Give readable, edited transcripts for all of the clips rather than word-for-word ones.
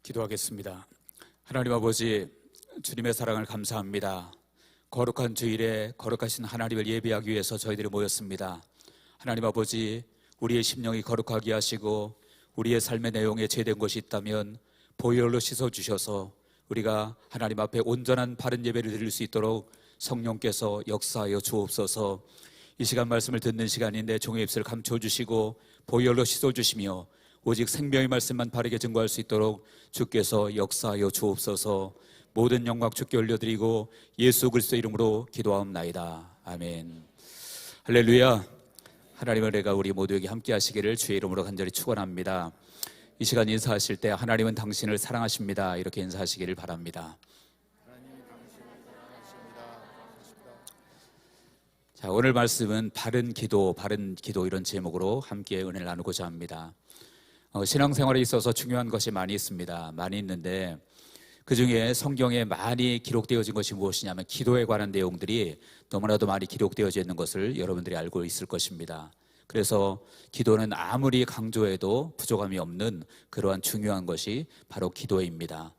기도하겠습니다. 하나님 아버지, 주님의 사랑을 감사합니다. 거룩한 주일에 거룩하신 하나님을 예배하기 위해서 저희들이 모였습니다. 하나님 아버지, 우리의 심령이 거룩하게 하시고 우리의 삶의 내용에 죄된 것이 있다면 보혈로 씻어주셔서 우리가 하나님 앞에 온전한 바른 예배를 드릴 수 있도록 성령께서 역사하여 주옵소서. 이 시간 말씀을 듣는 시간인데 종의 입술을 감춰주시고 보혈로 씻어주시며 오직 생명의 말씀만 바르게 증거할 수 있도록 주께서 역사하여 주옵소서. 모든 영광 주께 올려드리고 예수 그리스도 이름으로 기도하옵나이다. 아멘. 할렐루야. 하나님의 은혜가 우리 모두에게 함께 하시기를 주의 이름으로 간절히 축원합니다. 이 시간 인사하실 때 하나님은 당신을 사랑하십니다, 이렇게 인사하시기를 바랍니다. 자, 오늘 말씀은 바른 기도 이런 제목으로 함께 은혜를 나누고자 합니다. 신앙생활에 있어서 중요한 것이 많이 있습니다. 많이 있는데 그 중에 성경에 많이 기록되어진 것이 무엇이냐면 기도에 관한 내용들이 너무나도 많이 기록되어져 있는 것을 여러분들이 알고 있을 것입니다. 그래서 기도는 아무리 강조해도 부족함이 없는 그러한 중요한 것이 바로 기도입니다.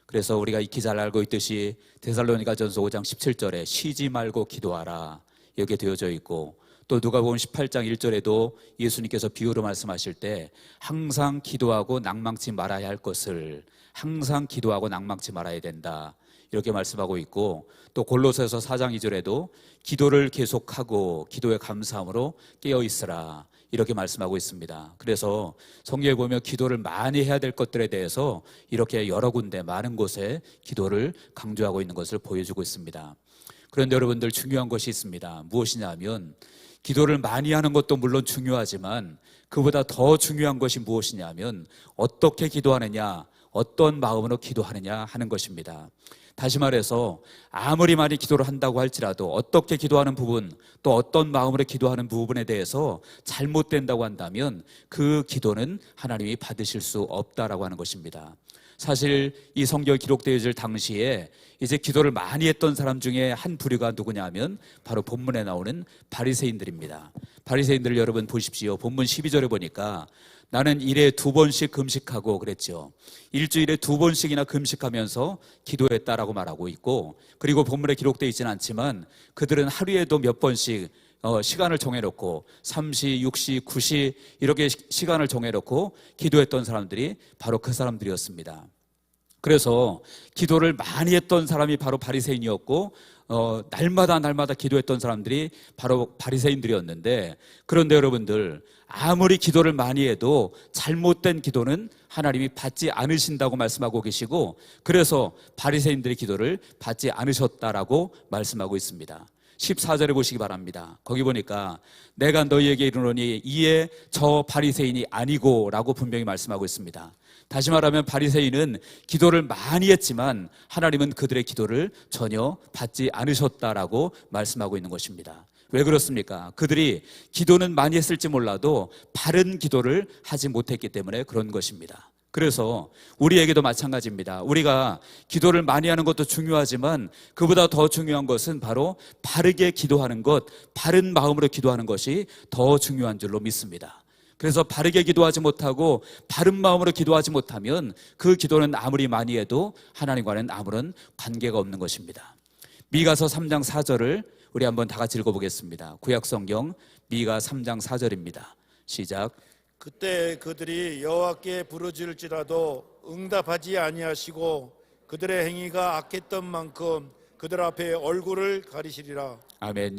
그래서 우리가 익히 잘 알고 있듯이 데살로니가전서 5장 17절에 쉬지 말고 기도하라 이렇게 되어져 있고, 또 누가복음 18장 1절에도 예수님께서 비유로 말씀하실 때 항상 기도하고 낭망치 말아야 할 것을 항상 기도하고 낭망치 말아야 된다 이렇게 말씀하고 있고, 또 골로새서 4장 2절에도 기도를 계속하고 기도의 감사함으로 깨어있으라 이렇게 말씀하고 있습니다. 그래서 성경에 보면 기도를 많이 해야 될 것들에 대해서 이렇게 여러 군데 많은 곳에 기도를 강조하고 있는 것을 보여주고 있습니다. 그런데 여러분들, 중요한 것이 있습니다. 무엇이냐 하면 기도를 많이 하는 것도 물론 중요하지만 그보다 더 중요한 것이 무엇이냐 하면 어떻게 기도하느냐, 어떤 마음으로 기도하느냐 하는 것입니다. 다시 말해서 아무리 많이 기도를 한다고 할지라도 어떻게 기도하는 부분, 또 어떤 마음으로 기도하는 부분에 대해서 잘못된다고 한다면 그 기도는 하나님이 받으실 수 없다라고 하는 것입니다. 사실 이 성경이 기록되어질 당시에 이제 기도를 많이 했던 사람 중에 한 부류가 누구냐 하면 바로 본문에 나오는 바리새인들입니다. 바리새인들을 여러분 보십시오. 본문 12절에 보니까 나는 일에 2번씩 금식하고 그랬죠. 일주일에 2번씩이나 금식하면서 기도했다라고 말하고 있고, 그리고 본문에 기록되어 있지는 않지만 그들은 하루에도 몇 번씩 시간을 정해놓고 3시, 6시, 9시 이렇게 시간을 정해놓고 기도했던 사람들이 바로 그 사람들이었습니다. 그래서 기도를 많이 했던 사람이 바로 바리새인이었고, 날마다 기도했던 사람들이 바로 바리새인들이었는데, 그런데 여러분들, 아무리 기도를 많이 해도 잘못된 기도는 하나님이 받지 않으신다고 말씀하고 계시고, 그래서 바리새인들의 기도를 받지 않으셨다라고 말씀하고 있습니다. 14절에 보시기 바랍니다. 거기 보니까 내가 너희에게 이르노니 이에 저 바리새인이 아니고 라고 분명히 말씀하고 있습니다. 다시 말하면 바리새인은 기도를 많이 했지만 하나님은 그들의 기도를 전혀 받지 않으셨다라고 말씀하고 있는 것입니다. 왜 그렇습니까? 그들이 기도는 많이 했을지 몰라도 바른 기도를 하지 못했기 때문에 그런 것입니다. 그래서 우리에게도 마찬가지입니다. 우리가 기도를 많이 하는 것도 중요하지만 그보다 더 중요한 것은 바로 바르게 기도하는 것, 바른 마음으로 기도하는 것이 더 중요한 줄로 믿습니다. 그래서 바르게 기도하지 못하고 바른 마음으로 기도하지 못하면 그 기도는 아무리 많이 해도 하나님과는 아무런 관계가 없는 것입니다. 미가서 3장 4절을 우리 한번 다 같이 읽어보겠습니다. 구약성경 미가 3장 4절입니다. 시작. 그때 그들이 여호와께 부르짖을지라도 응답하지 아니하시고 그들의 행위가 악했던 만큼 그들 앞에 얼굴을 가리시리라. 아멘.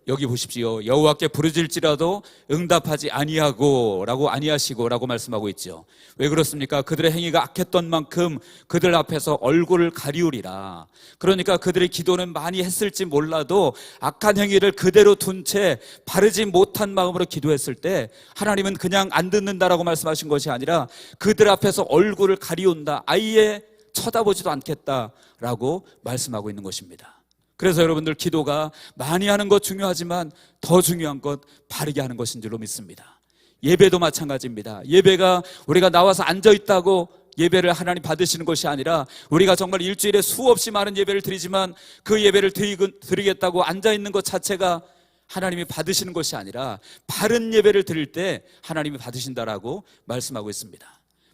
여기 보십시오. 여호와께 부르짖을지라도 응답하지 아니하고 라고 아니하시고 라고 말씀하고 있죠. 왜 그렇습니까? 그들의 행위가 악했던 만큼 그들 앞에서 얼굴을 가리우리라. 그러니까 그들의 기도는 많이 했을지 몰라도 악한 행위를 그대로 둔 채 바르지 못한 마음으로 기도했을 때 하나님은 그냥 안 듣는다라고 말씀하신 것이 아니라 그들 앞에서 얼굴을 가리운다, 아예 쳐다보지도 않겠다라고 말씀하고 있는 것입니다. 그래서 여러분들, 기도가 많이 하는 것 중요하지만 더 중요한 것 바르게 하는 것인 줄로 믿습니다. 예배도 마찬가지입니다. 예배가 우리가 나와서 앉아있다고 예배를 하나님 받으시는 것이 아니라 우리가 정말 일주일에 수없이 많은 예배를 드리지만 그 예배를 드리겠다고 앉아있는 것 자체가 하나님이 받으시는 것이 아니라 바른 예배를 드릴 때 하나님이 받으신다라고 말씀하고 있습니다.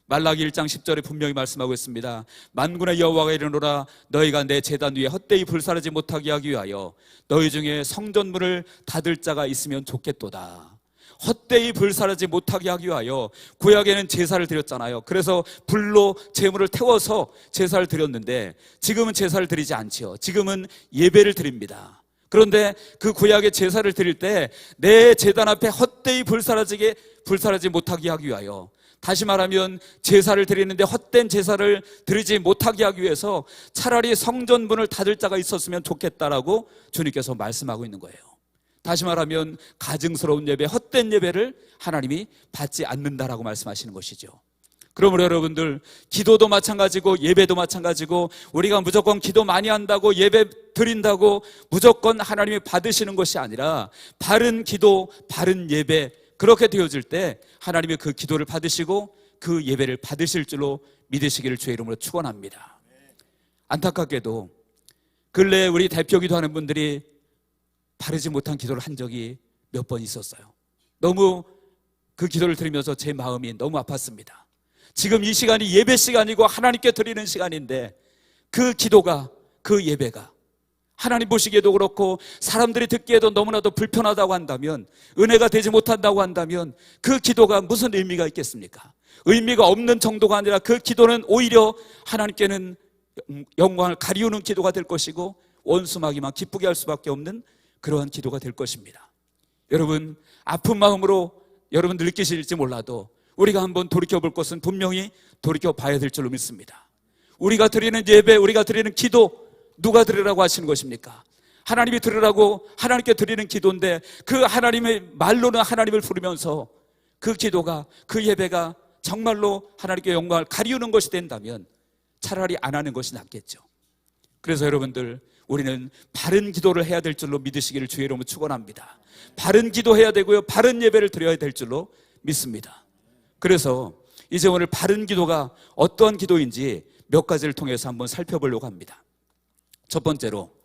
말라기 1장 10절에 분명히 말씀하고 있습니다. 만군의 여호와가 이르노라 너희가 내 제단 위에 헛되이 불사르지 못하게 하기 위하여 너희 중에 성전문을 닫을 자가 있으면 좋겠도다. 헛되이 불사르지 못하게 하기 위하여, 구약에는 제사를 드렸잖아요. 그래서 불로 제물을 태워서 제사를 드렸는데 지금은 제사를 드리지 않지요. 지금은 예배를 드립니다. 그런데 그 구약의 제사를 드릴 때 내 제단 앞에 헛되이 불사르지 못하게 하기 위하여, 다시 말하면 제사를 드리는데 헛된 제사를 드리지 못하게 하기 위해서 차라리 성전문을 닫을 자가 있었으면 좋겠다라고 주님께서 말씀하고 있는 거예요. 다시 말하면 가증스러운 예배, 헛된 예배를 하나님이 받지 않는다라고 말씀하시는 것이죠. 그러므로 여러분들, 기도도 마찬가지고 예배도 마찬가지고, 우리가 무조건 기도 많이 한다고 예배 드린다고 무조건 하나님이 받으시는 것이 아니라, 바른 기도, 바른 예배, 그렇게 되어질 때 하나님이 그 기도를 받으시고 그 예배를 받으실 줄로 믿으시기를 주의 이름으로 축원합니다. 안타깝게도 근래에 우리 대표 기도하는 분들이 바르지 못한 기도를 한 적이 몇 번 있었어요. 너무 그 기도를 들으면서 제 마음이 너무 아팠습니다. 지금 이 시간이 예배 시간이고 하나님께 드리는 시간인데, 그 기도가, 그 예배가 하나님 보시기에도 그렇고 사람들이 듣기에도 너무나도 불편하다고 한다면, 은혜가 되지 못한다고 한다면 그 기도가 무슨 의미가 있겠습니까? 의미가 없는 정도가 아니라 그 기도는 오히려 하나님께는 영광을 가리우는 기도가 될 것이고 원수마귀만 기쁘게 할 수밖에 없는 그러한 기도가 될 것입니다. 여러분, 아픈 마음으로 여러분들 느끼실지 몰라도 우리가 한번 돌이켜볼 것은 분명히 돌이켜봐야 될 줄로 믿습니다. 우리가 드리는 예배, 우리가 드리는 기도, 누가 드리라고 하시는 것입니까? 하나님이 드리라고 하나님께 드리는 기도인데, 그 하나님의 말로는 하나님을 부르면서 그 기도가, 그 예배가 정말로 하나님께 영광을 가리우는 것이 된다면 차라리 안 하는 것이 낫겠죠. 그래서 여러분들, 우리는 바른 기도를 해야 될 줄로 믿으시기를 주의 이름으로 축원합니다. 바른 기도해야 되고요, 바른 예배를 드려야 될 줄로 믿습니다. 그래서 이제 오늘 바른 기도가 어떠한 기도인지 몇 가지를 통해서 한번 살펴보려고 합니다. 첫 번째로,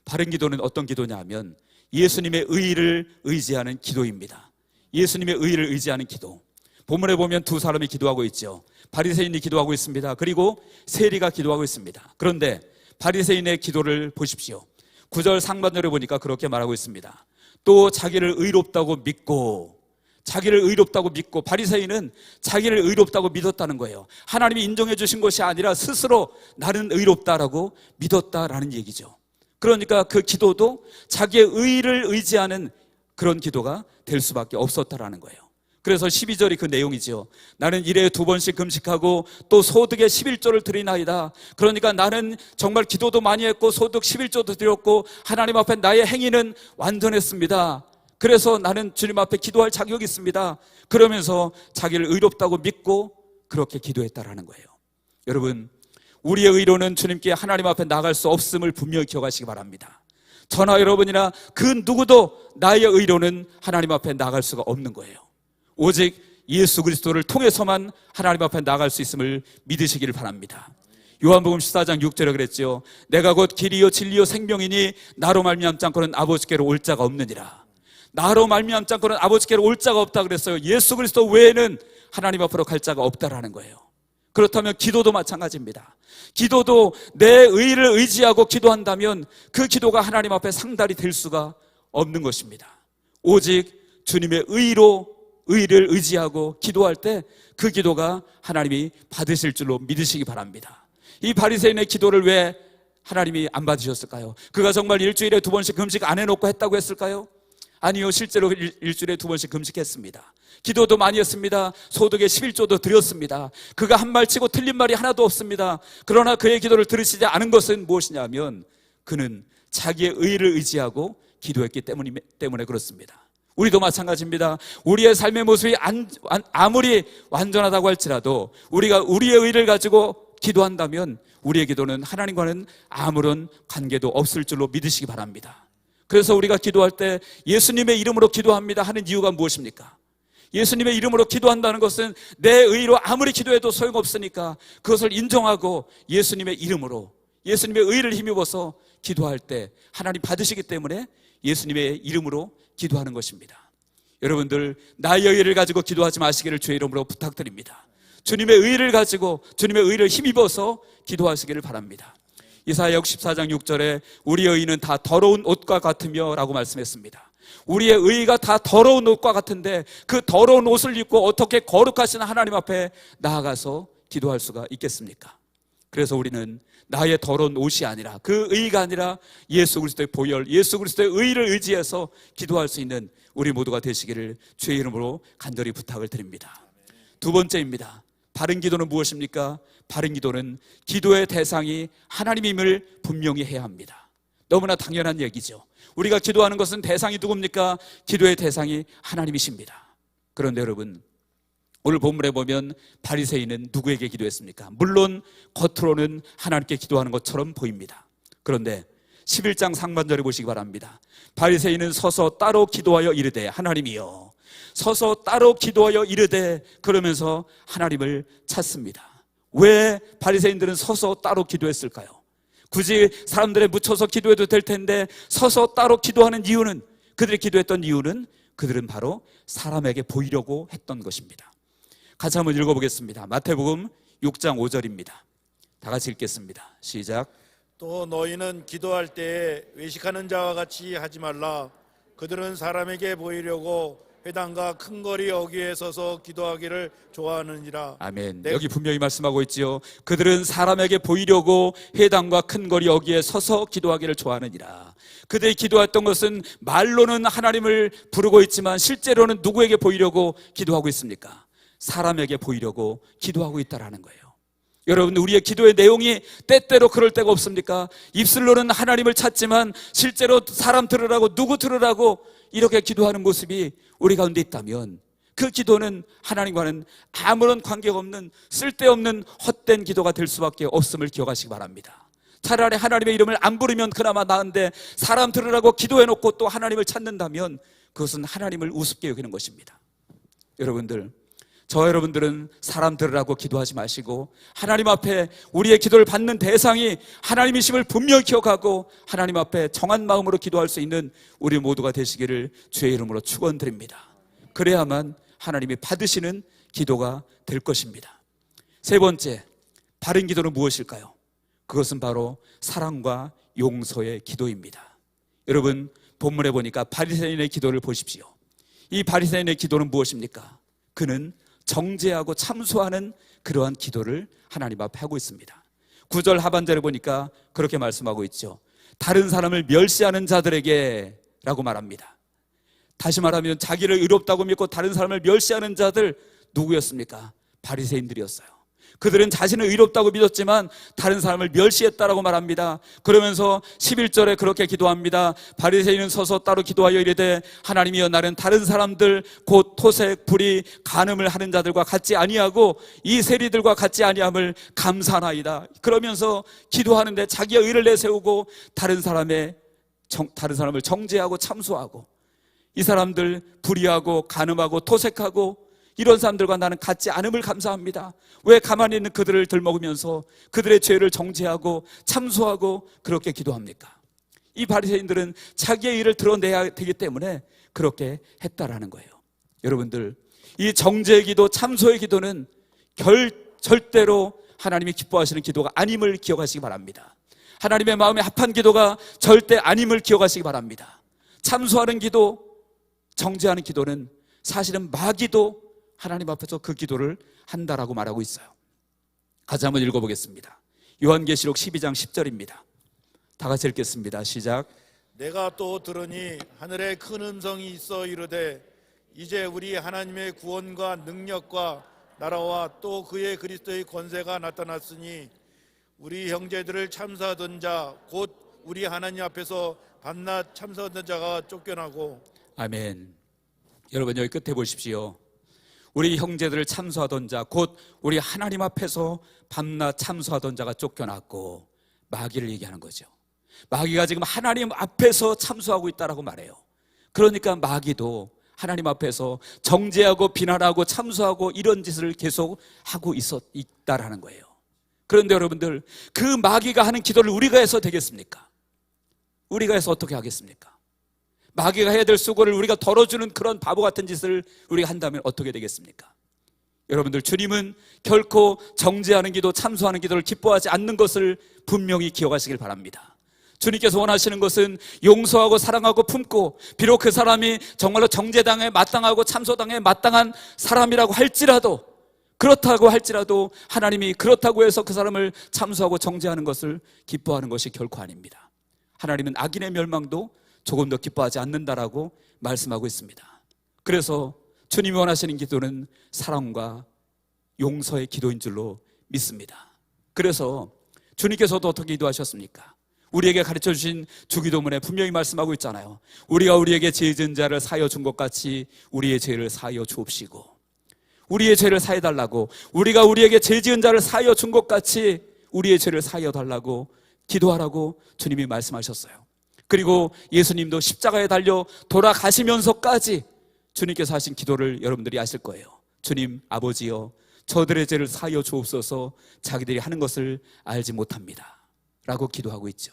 바른 기도는 어떤 기도냐 하면 예수님의 의를 의지하는 기도입니다. 예수님의 의를 의지하는 기도. 본문에 보면 두 사람이 기도하고 있죠. 바리새인이 기도하고 있습니다. 그리고 세리가 기도하고 있습니다. 그런데 바리새인의 기도를 보십시오. 9절 상반절에 보니까 그렇게 말하고 있습니다. 또 자기를 의롭다고 믿고, 자기를 의롭다고 믿고, 바리새인은 자기를 의롭다고 믿었다는 거예요. 하나님이 인정해 주신 것이 아니라 스스로 나는 의롭다라고 믿었다라는 얘기죠. 그러니까 그 기도도 자기의 의를 의지하는 그런 기도가 될 수밖에 없었다라는 거예요. 그래서 12절이 그 내용이죠. 나는 일에 2번씩 금식하고 또 소득의 11조를 드리나이다. 그러니까 나는 정말 기도도 많이 했고 소득 11조도 드렸고 하나님 앞에 나의 행위는 완전했습니다. 그래서 나는 주님 앞에 기도할 자격이 있습니다. 그러면서 자기를 의롭다고 믿고 그렇게 기도했다라는 거예요. 여러분, 우리의 의로는 주님께 하나님 앞에 나갈 수 없음을 분명히 기억하시기 바랍니다. 저나 여러분이나 그 누구도 나의 의로는 하나님 앞에 나갈 수가 없는 거예요. 오직 예수 그리스도를 통해서만 하나님 앞에 나갈 수 있음을 믿으시기를 바랍니다. 요한복음 14장 6절에 그랬죠. 내가 곧 길이요 진리요 생명이니 나로 말미암지 않고는 아버지께로 올 자가 없느니라. 나로 말미암지 않고는 아버지께로 올 자가 없다 그랬어요. 예수 그리스도 외에는 하나님 앞으로 갈 자가 없다라는 거예요. 그렇다면 기도도 마찬가지입니다. 기도도 내 의를 의지하고 기도한다면 그 기도가 하나님 앞에 상달이 될 수가 없는 것입니다. 오직 주님의 의를 의지하고 기도할 때 그 기도가 하나님이 받으실 줄로 믿으시기 바랍니다. 이 바리새인의 기도를 왜 하나님이 안 받으셨을까요? 그가 정말 일주일에 2번씩 금식 안 해놓고 했다고 했을까요? 아니요, 실제로 일주일에 2번씩 금식했습니다. 기도도 많이 했습니다. 소득의 11조도 드렸습니다. 그가 한 말 치고 틀린 말이 하나도 없습니다. 그러나 그의 기도를 들으시지 않은 것은 무엇이냐면 그는 자기의 의를 의지하고 기도했기 때문에 그렇습니다. 우리도 마찬가지입니다. 우리의 삶의 모습이 아무리 완전하다고 할지라도 우리가 우리의 의를 가지고 기도한다면 우리의 기도는 하나님과는 아무런 관계도 없을 줄로 믿으시기 바랍니다. 그래서 우리가 기도할 때 예수님의 이름으로 기도합니다 하는 이유가 무엇입니까? 예수님의 이름으로 기도한다는 것은 내 의로 아무리 기도해도 소용없으니까 그것을 인정하고 예수님의 이름으로, 예수님의 의를 힘입어서 기도할 때 하나님 받으시기 때문에 예수님의 이름으로 기도하는 것입니다. 여러분들, 나의 의를 가지고 기도하지 마시기를 주의 이름으로 부탁드립니다. 주님의 의를 가지고 주님의 의를 힘입어서 기도하시기를 바랍니다. 이사야 64장 6절에 우리의 의는 다 더러운 옷과 같으며 라고 말씀했습니다. 우리의 의가 다 더러운 옷과 같은데 그 더러운 옷을 입고 어떻게 거룩하신 하나님 앞에 나아가서 기도할 수가 있겠습니까? 그래서 우리는 나의 더러운 옷이 아니라 그 의가 아니라 예수 그리스도의 보혈, 예수 그리스도의 의를 의지해서 기도할 수 있는 우리 모두가 되시기를 주의 이름으로 간절히 부탁을 드립니다. 두 번째입니다. 바른 기도는 무엇입니까? 바른 기도는 기도의 대상이 하나님임을 분명히 해야 합니다. 너무나 당연한 얘기죠. 우리가 기도하는 것은 대상이 누굽니까? 기도의 대상이 하나님이십니다. 그런데 여러분, 오늘 본문에 보면 바리새인은 누구에게 기도했습니까? 물론 겉으로는 하나님께 기도하는 것처럼 보입니다. 그런데 11장 상반절에 보시기 바랍니다. 바리새인은 서서 따로 기도하여 이르되 하나님이여, 서서 따로 기도하여 이르되, 그러면서 하나님을 찾습니다. 왜 바리새인들은 서서 따로 기도했을까요? 굳이 사람들에 묻혀서 기도해도 될 텐데 서서 따로 기도하는 이유는, 그들이 기도했던 이유는 그들은 바로 사람에게 보이려고 했던 것입니다. 같이 한번 읽어보겠습니다. 마태복음 6장 5절입니다. 다 같이 읽겠습니다. 시작. 또 너희는 기도할 때에 외식하는 자와 같이 하지 말라. 그들은 사람에게 보이려고 회당과 큰 거리 어귀에 서서 기도하기를 좋아하느니라. 아멘. 여기 분명히 말씀하고 있지요. 그들은 사람에게 보이려고 회당과 큰 거리 어귀에 서서 기도하기를 좋아하느니라. 그들이 기도했던 것은 말로는 하나님을 부르고 있지만 실제로는 누구에게 보이려고 기도하고 있습니까? 사람에게 보이려고 기도하고 있다라는 거예요. 여러분, 우리의 기도의 내용이 때때로 그럴 때가 없습니까? 입술로는 하나님을 찾지만 실제로 사람 들으라고, 누구 들으라고 이렇게 기도하는 모습이 우리 가운데 있다면 그 기도는 하나님과는 아무런 관계가 없는 쓸데없는 헛된 기도가 될 수밖에 없음을 기억하시기 바랍니다. 차라리 하나님의 이름을 안 부르면 그나마 나은데 사람 들으라고 기도해놓고 또 하나님을 찾는다면 그것은 하나님을 우습게 여기는 것입니다. 여러분들, 저 여러분들은 사람 들으라고 기도하지 마시고 하나님 앞에 우리의 기도를 받는 대상이 하나님이심을 분명히 기억하고 하나님 앞에 정한 마음으로 기도할 수 있는 우리 모두가 되시기를 주의 이름으로 축원드립니다. 그래야만 하나님이 받으시는 기도가 될 것입니다. 세 번째, 바른 기도는 무엇일까요? 그것은 바로 사랑과 용서의 기도입니다. 여러분, 본문에 보니까 바리새인의 기도를 보십시오. 이 바리새인의 기도는 무엇입니까? 그는 정죄하고 참소하는 그러한 기도를 하나님 앞에 하고 있습니다. 9절 하반절에 보니까 그렇게 말씀하고 있죠. 다른 사람을 멸시하는 자들에게 라고 말합니다. 다시 말하면 자기를 의롭다고 믿고 다른 사람을 멸시하는 자들, 누구였습니까? 바리새인들이었어요. 그들은 자신을 의롭다고 믿었지만 다른 사람을 멸시했다라고 말합니다. 그러면서 11절에 그렇게 기도합니다. 바리새인은 서서 따로 기도하여 이르되 하나님이여, 나는 다른 사람들 곧 토색, 불의, 간음을 하는 자들과 같지 아니하고 이 세리들과 같지 아니함을 감사하나이다. 그러면서 기도하는데 자기의 의를 내세우고 다른 사람을 정죄하고 참소하고 이 사람들 불의하고 간음하고 토색하고 이런 사람들과 나는 같지 않음을 감사합니다. 왜 가만히 있는 그들을 들먹으면서 그들의 죄를 정죄하고 참소하고 그렇게 기도합니까? 이 바리새인들은 자기의 일을 드러내야 되기 때문에 그렇게 했다라는 거예요. 여러분들, 이 정죄의 기도, 참소의 기도는 절대로 하나님이 기뻐하시는 기도가 아님을 기억하시기 바랍니다. 하나님의 마음에 합한 기도가 절대 아님을 기억하시기 바랍니다. 참소하는 기도, 정죄하는 기도는 사실은 마귀도 하나님 앞에서 그 기도를 한다라고 말하고 있어요. 같이 한번 읽어보겠습니다. 요한계시록 12장 10절입니다. 다 같이 읽겠습니다. 시작. 내가 또 들으니 하늘에 큰 음성이 있어 이르되 이제 우리 하나님의 구원과 능력과 나라와 또 그의 그리스도의 권세가 나타났으니 우리 형제들을 참사하던 자 곧 우리 하나님 앞에서 밤낮 참사하던 자가 쫓겨나고. 아멘. 여러분, 여기 끝에 보십시오. 우리 형제들을 참소하던 자 곧 우리 하나님 앞에서 밤낮 참소하던 자가 쫓겨났고, 마귀를 얘기하는 거죠. 마귀가 지금 하나님 앞에서 참소하고 있다라고 말해요. 그러니까 마귀도 하나님 앞에서 정죄하고 비난하고 참소하고 이런 짓을 계속 하고 있다라는 거예요. 그런데 여러분들, 그 마귀가 하는 기도를 우리가 해서 되겠습니까? 우리가 해서 어떻게 하겠습니까? 마귀가 해야 될 수고를 우리가 덜어주는 그런 바보 같은 짓을 우리가 한다면 어떻게 되겠습니까? 여러분들, 주님은 결코 정죄하는 기도, 참소하는 기도를 기뻐하지 않는 것을 분명히 기억하시길 바랍니다. 주님께서 원하시는 것은 용서하고 사랑하고 품고, 비록 그 사람이 정말로 정죄당에 마땅하고 참소당에 마땅한 사람이라고 할지라도, 그렇다고 할지라도 하나님이 그렇다고 해서 그 사람을 참소하고 정죄하는 것을 기뻐하는 것이 결코 아닙니다. 하나님은 악인의 멸망도 조금 더 기뻐하지 않는다라고 말씀하고 있습니다. 그래서 주님이 원하시는 기도는 사랑과 용서의 기도인 줄로 믿습니다. 그래서 주님께서도 어떻게 기도하셨습니까? 우리에게 가르쳐 주신 주기도문에 분명히 말씀하고 있잖아요. 우리가 우리에게 죄 지은 자를 사하여 준 것 같이 우리의 죄를 사하여 주옵시고, 우리의 죄를 사해 달라고, 우리가 우리에게 죄 지은 자를 사하여 준 것 같이 우리의 죄를 사하여 달라고 기도하라고 주님이 말씀하셨어요. 그리고 예수님도 십자가에 달려 돌아가시면서까지 주님께서 하신 기도를 여러분들이 아실 거예요. 주님 아버지여, 저들의 죄를 사하여 주옵소서, 자기들이 하는 것을 알지 못합니다 라고 기도하고 있죠.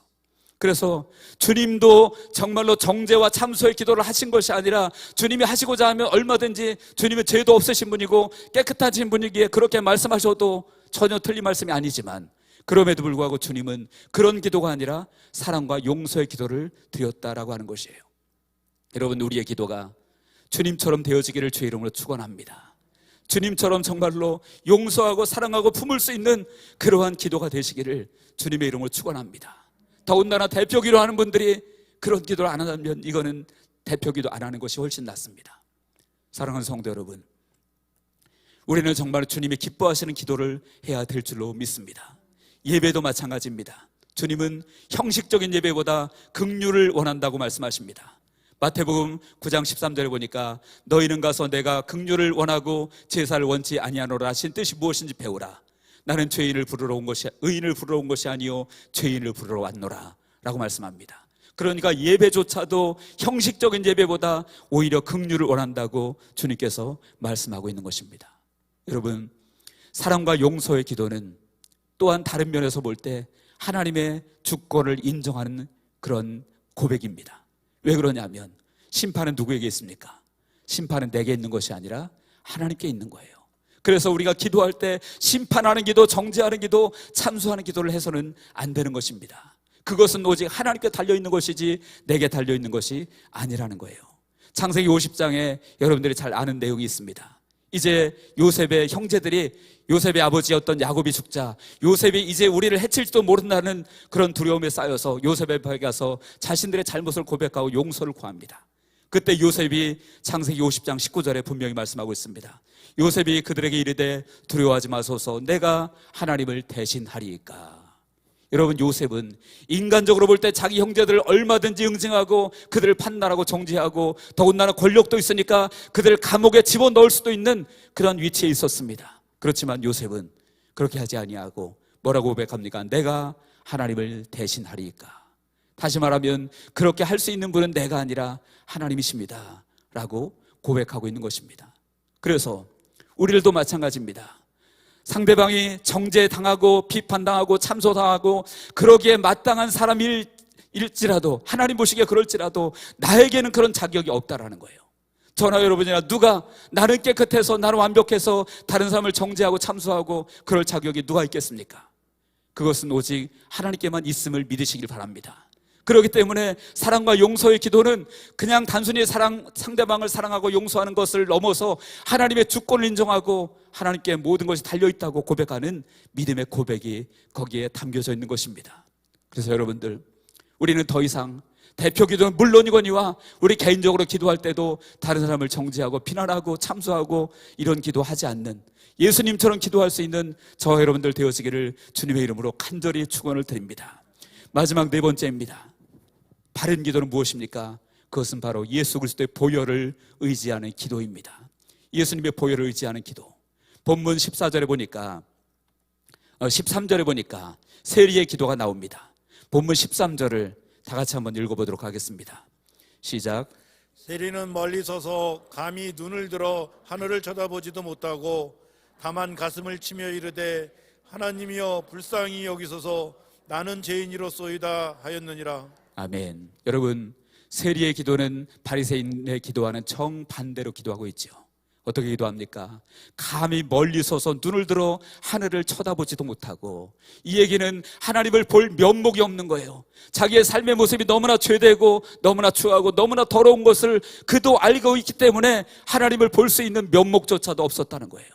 그래서 주님도 정말로 정죄와 참소의 기도를 하신 것이 아니라, 주님이 하시고자 하면 얼마든지, 주님은 죄도 없으신 분이고 깨끗하신 분이기에 그렇게 말씀하셔도 전혀 틀린 말씀이 아니지만, 그럼에도 불구하고 주님은 그런 기도가 아니라 사랑과 용서의 기도를 드렸다라고 하는 것이에요. 여러분, 우리의 기도가 주님처럼 되어지기를 주의 이름으로 축원합니다. 주님처럼 정말로 용서하고 사랑하고 품을 수 있는 그러한 기도가 되시기를 주님의 이름으로 축원합니다. 더군다나 대표기도 하는 분들이 그런 기도를 안 하면 이거는 대표기도 안 하는 것이 훨씬 낫습니다. 사랑하는 성도 여러분, 우리는 정말 주님이 기뻐하시는 기도를 해야 될 줄로 믿습니다. 예배도 마찬가지입니다. 주님은 형식적인 예배보다 긍휼을 원한다고 말씀하십니다. 마태복음 9장 13절에 보니까 너희는 가서 내가 긍휼을 원하고 제사를 원치 아니하노라 하신 뜻이 무엇인지 배우라. 나는 의인을 부르러 온 것이 아니요 죄인을 부르러 왔노라 라고 말씀합니다. 그러니까 예배조차도 형식적인 예배보다 오히려 긍휼을 원한다고 주님께서 말씀하고 있는 것입니다. 여러분, 사랑과 용서의 기도는 또한 다른 면에서 볼 때 하나님의 주권을 인정하는 그런 고백입니다. 왜 그러냐면, 심판은 누구에게 있습니까? 심판은 내게 있는 것이 아니라 하나님께 있는 거예요. 그래서 우리가 기도할 때 심판하는 기도, 정죄하는 기도, 참소하는 기도를 해서는 안 되는 것입니다. 그것은 오직 하나님께 달려있는 것이지 내게 달려있는 것이 아니라는 거예요. 창세기 50장에 여러분들이 잘 아는 내용이 있습니다. 이제 요셉의 형제들이, 요셉의 아버지였던 야곱이 죽자 요셉이 이제 우리를 해칠지도 모른다는 그런 두려움에 쌓여서 요셉의 방에 가서 자신들의 잘못을 고백하고 용서를 구합니다. 그때 요셉이 창세기 50장 19절에 분명히 말씀하고 있습니다. 요셉이 그들에게 이르되 두려워하지 마소서, 내가 하나님을 대신하리이까. 여러분, 요셉은 인간적으로 볼 때 자기 형제들을 얼마든지 응징하고 그들을 판단하고 정죄하고 더군다나 권력도 있으니까 그들을 감옥에 집어넣을 수도 있는 그런 위치에 있었습니다. 그렇지만 요셉은 그렇게 하지 아니하고 뭐라고 고백합니까? 내가 하나님을 대신하리이까. 다시 말하면 그렇게 할 수 있는 분은 내가 아니라 하나님이십니다 라고 고백하고 있는 것입니다. 그래서 우리들도 마찬가지입니다. 상대방이 정죄당하고 비판당하고 참소당하고 그러기에 마땅한 사람일지라도, 하나님 보시기에 그럴지라도 나에게는 그런 자격이 없다라는 거예요. 저나 여러분이나 누가 나는 깨끗해서, 나는 완벽해서 다른 사람을 정죄하고 참소하고 그럴 자격이 누가 있겠습니까? 그것은 오직 하나님께만 있음을 믿으시길 바랍니다. 그렇기 때문에 사랑과 용서의 기도는 그냥 단순히 상대방을 사랑하고 용서하는 것을 넘어서 하나님의 주권을 인정하고 하나님께 모든 것이 달려있다고 고백하는 믿음의 고백이 거기에 담겨져 있는 것입니다. 그래서 여러분들, 우리는 더 이상 대표 기도는 물론이거니와 우리 개인적으로 기도할 때도 다른 사람을 정죄하고 비난하고 참소하고 이런 기도하지 않는, 예수님처럼 기도할 수 있는 저와 여러분들 되어지기를 주님의 이름으로 간절히 축원을 드립니다. 마지막 네 번째입니다. 바른 기도는 무엇입니까? 그것은 바로 예수 그리스도의 보혈을 의지하는 기도입니다. 예수님의 보혈을 의지하는 기도. 본문 14절에 보니까 13절에 보니까 세리의 기도가 나옵니다. 본문 13절을 다 같이 한번 읽어보도록 하겠습니다. 시작. 세리는 멀리 서서 감히 눈을 들어 하늘을 쳐다보지도 못하고 다만 가슴을 치며 이르되 하나님이여 불쌍히 여기소서, 나는 죄인이로소이다 하였느니라. 아멘. 여러분, 세리의 기도는 바리새인의 기도와는 정반대로 기도하고 있죠. 어떻게 기도합니까? 감히 멀리 서서 눈을 들어 하늘을 쳐다보지도 못하고, 이 얘기는 하나님을 볼 면목이 없는 거예요. 자기의 삶의 모습이 너무나 죄되고 너무나 추하고 너무나 더러운 것을 그도 알고 있기 때문에 하나님을 볼 수 있는 면목조차도 없었다는 거예요.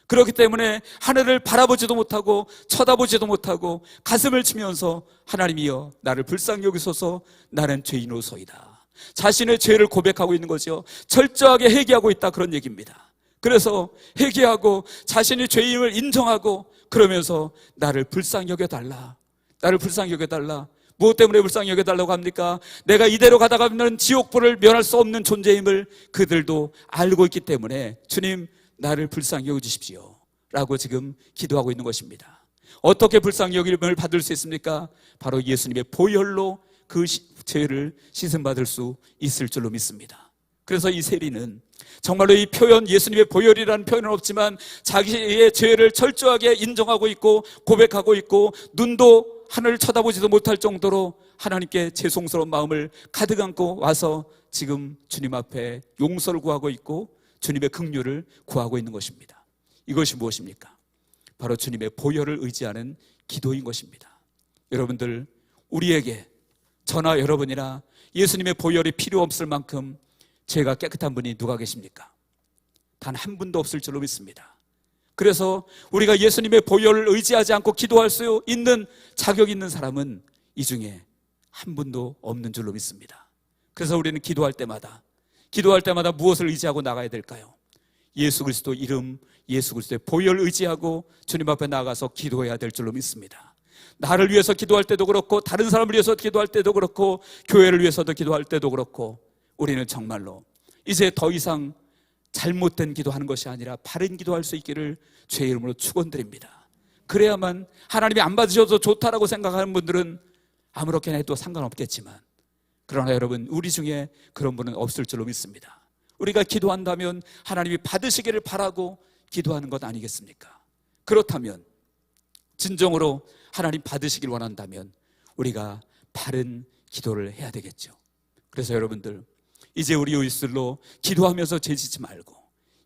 그렇기 때문에 하늘을 바라보지도 못하고 쳐다보지도 못하고 가슴을 치면서 하나님이여 나를 불쌍히 여기소서, 나는 죄인으로소이다. 자신의 죄를 고백하고 있는 거죠. 철저하게 회개하고 있다, 그런 얘기입니다. 그래서 회개하고 자신의 죄임을 인정하고, 그러면서 나를 불쌍히 여겨달라, 나를 불쌍히 여겨달라. 무엇 때문에 불쌍히 여겨달라고 합니까? 내가 이대로 가다가는 지옥불을 면할 수 없는 존재임을 그들도 알고 있기 때문에 주님 나를 불쌍히 여겨주십시오 라고 지금 기도하고 있는 것입니다. 어떻게 불쌍히 여김을 받을 수 있습니까? 바로 예수님의 보혈로 그 죄를 씻음받을 수 있을 줄로 믿습니다. 그래서 이 세리는 정말로 이 표현, 예수님의 보혈이라는 표현은 없지만 자기의 죄를 철저하게 인정하고 있고 고백하고 있고, 눈도 하늘을 쳐다보지도 못할 정도로 하나님께 죄송스러운 마음을 가득 안고 와서 지금 주님 앞에 용서를 구하고 있고 주님의 긍휼을 구하고 있는 것입니다. 이것이 무엇입니까? 바로 주님의 보혈을 의지하는 기도인 것입니다. 여러분들, 우리에게, 저나 여러분이나 예수님의 보혈이 필요 없을 만큼 죄가 깨끗한 분이 누가 계십니까? 단 한 분도 없을 줄로 믿습니다. 그래서 우리가 예수님의 보혈을 의지하지 않고 기도할 수 있는 자격 있는 사람은 이 중에 한 분도 없는 줄로 믿습니다. 그래서 우리는 기도할 때마다 무엇을 의지하고 나가야 될까요? 예수 그리스도 이름, 예수 그리스도의 보혈을 의지하고 주님 앞에 나가서 기도해야 될 줄로 믿습니다. 나를 위해서 기도할 때도 그렇고, 다른 사람을 위해서 기도할 때도 그렇고, 교회를 위해서도 기도할 때도 그렇고, 우리는 정말로 이제 더 이상 잘못된 기도하는 것이 아니라 바른 기도할 수 있기를 주의 이름으로 축원드립니다. 그래야만, 하나님이 안 받으셔도 좋다라고 생각하는 분들은 아무렇게나 해도 상관없겠지만, 그러나 여러분, 우리 중에 그런 분은 없을 줄로 믿습니다. 우리가 기도한다면 하나님이 받으시기를 바라고 기도하는 것 아니겠습니까? 그렇다면, 진정으로 하나님 받으시길 원한다면 우리가 바른 기도를 해야 되겠죠. 그래서 여러분들, 이제 우리 일술로 기도하면서 죄짓지 말고,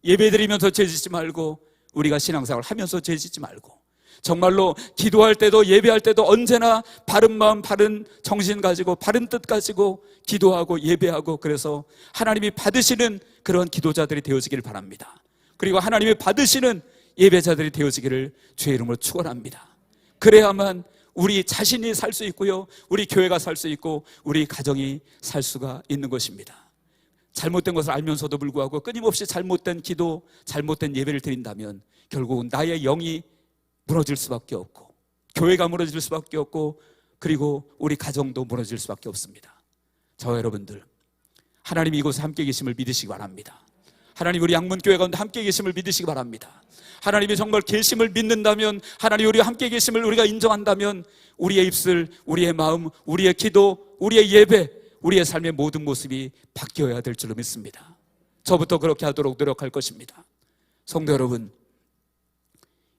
예배드리면서 죄짓지 말고, 우리가 신앙생활 하면서 죄짓지 말고, 정말로 기도할 때도 예배할 때도 언제나 바른 마음, 바른 정신 가지고, 바른 뜻 가지고 기도하고 예배하고, 그래서 하나님이 받으시는 그런 기도자들이 되어지기를 바랍니다. 그리고 하나님이 받으시는 예배자들이 되어지기를 주의 이름으로 축원합니다. 그래야만 우리 자신이 살 수 있고요, 우리 교회가 살 수 있고, 우리 가정이 살 수가 있는 것입니다. 잘못된 것을 알면서도 불구하고 끊임없이 잘못된 기도, 잘못된 예배를 드린다면 결국은 나의 영이 무너질 수밖에 없고, 교회가 무너질 수밖에 없고, 그리고 우리 가정도 무너질 수밖에 없습니다. 저와 여러분들, 하나님이 이곳에 함께 계심을 믿으시기 바랍니다. 하나님 우리 양문교회 가운데 함께 계심을 믿으시기 바랍니다. 하나님이 정말 계심을 믿는다면, 하나님 우리와 함께 계심을 우리가 인정한다면, 우리의 입술, 우리의 마음, 우리의 기도, 우리의 예배, 우리의 삶의 모든 모습이 바뀌어야 될 줄로 믿습니다. 저부터 그렇게 하도록 노력할 것입니다. 성도 여러분,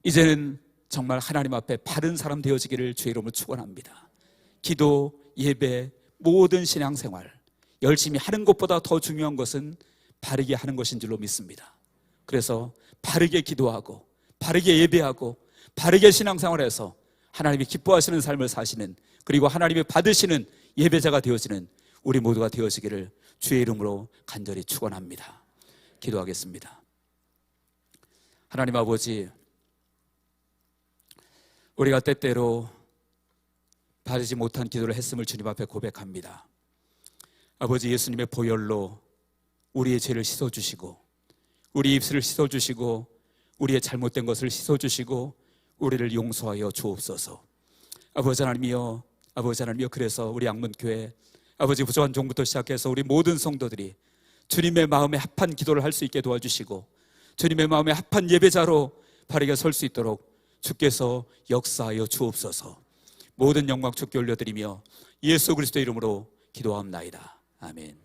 이제는 정말 하나님 앞에 바른 사람 되어지기를 주의 이름으로 축원합니다. 기도, 예배, 모든 신앙생활 열심히 하는 것보다 더 중요한 것은 바르게 하는 것인 줄로 믿습니다. 그래서 바르게 기도하고, 바르게 예배하고, 바르게 신앙생활해서 하나님이 기뻐하시는 삶을 사시는, 그리고 하나님이 받으시는 예배자가 되어지는 우리 모두가 되어지기를 주의 이름으로 간절히 축원합니다. 기도하겠습니다. 하나님 아버지, 우리가 때때로 바르지 못한 기도를 했음을 주님 앞에 고백합니다. 아버지, 예수님의 보혈로 우리의 죄를 씻어주시고, 우리 입술을 씻어주시고, 우리의 잘못된 것을 씻어주시고, 우리를 용서하여 주옵소서. 아버지 하나님이여, 그래서 우리 양문교회 아버지 부조한 종부터 시작해서 우리 모든 성도들이 주님의 마음에 합한 기도를 할 수 있게 도와주시고, 주님의 마음에 합한 예배자로 바르게 설 수 있도록 주께서 역사하여 주옵소서. 모든 영광 주께 올려드리며 예수 그리스도 이름으로 기도합나이다. 아멘.